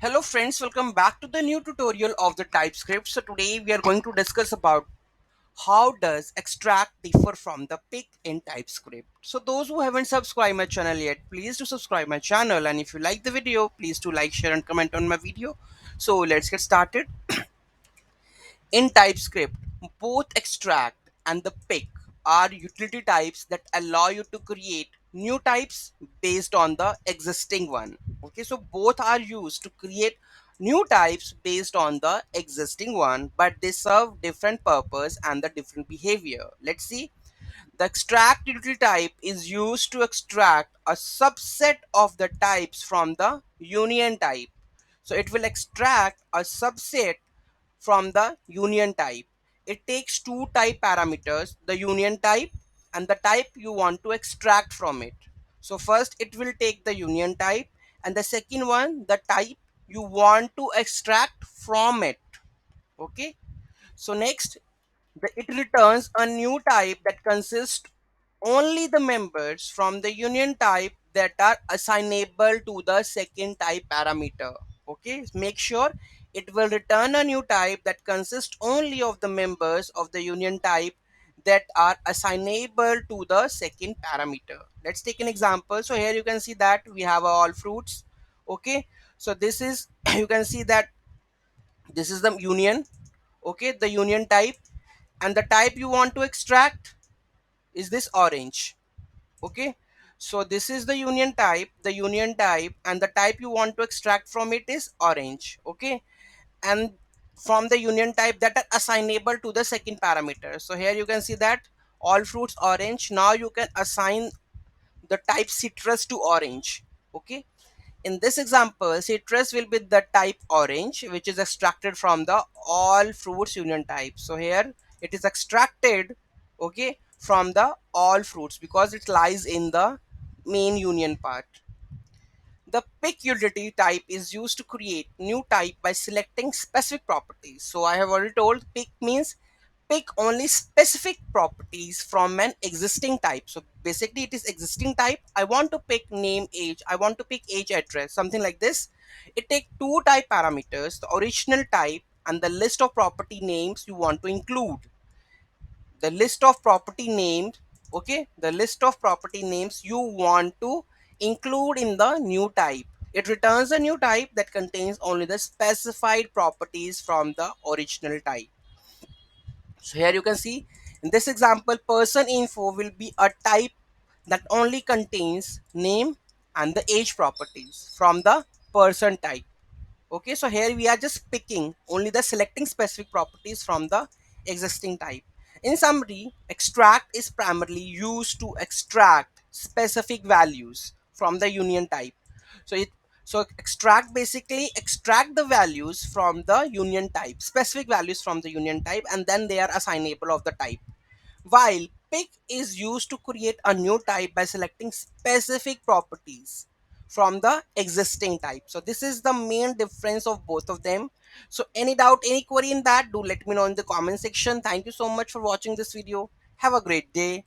Hello friends, welcome back to the new tutorial of the TypeScript. So today we are going to discuss about how does extract differ from the pick in TypeScript. So those who haven't subscribed my channel yet, please do subscribe my channel, and if you like the video, please do like, share and comment on my video. So let's get started. In TypeScript, both extract and the pick are utility types that allow you to create new types based on the existing one. Okay, so both are used to create new types based on the existing one, but they serve different purpose and the different behavior. Let's see. The extract utility type is used to extract a subset of the types from the union type. So it will extract a subset from the union type. It takes two type parameters, the union type and the type you want to extract from it. So first it will take the union type, and the second one the type you want to extract from it. Okay, so next it returns a new type that consists only the members from the union type that are assignable to the second type parameter. Okay, make sure it will return a new type that consists only of the members of the union type that are assignable to the second parameter. Let's take an example. So here you can see that we have all fruits. Okay, so this is you can see that this is the union. Okay, the union type, and the type you want to extract is this orange. Okay, so this is the union type, and the type you want to extract from it is orange. Okay, and from the union type that are assignable to the second parameter. So here you can see that all fruits orange. Now you can assign the type citrus to orange. Okay, in this example, citrus will be the type orange, which is extracted from the all fruits union type. So here it is extracted, okay, from the all fruits because it lies in the main union part. The pick utility type is used to create new type by selecting specific properties. So I have already told pick means pick only specific properties from an existing type. So basically it is existing type. I want to pick name, age. I want to pick age, address, something like this. It take two type parameters, the original type and the list of property names you want to include. The list of property names, okay, the list of property names you want to include in the new type. It returns a new type that contains only the specified properties from the original type. So here you can see in this example, person info will be a type that only contains name and the age properties from the person type. Okay, so here we are just picking only the selecting specific properties from the existing type. In summary, extract is primarily used to extract specific values from the union type. So it so extract basically extract the values from the union type, specific values from the union type, and then they are assignable of the type. While pick is used to create a new type by selecting specific properties from the existing type. So this is the main difference of both of them. So any doubt, any query in that, do let me know in the comment section. Thank you so much for watching this video. Have a great day.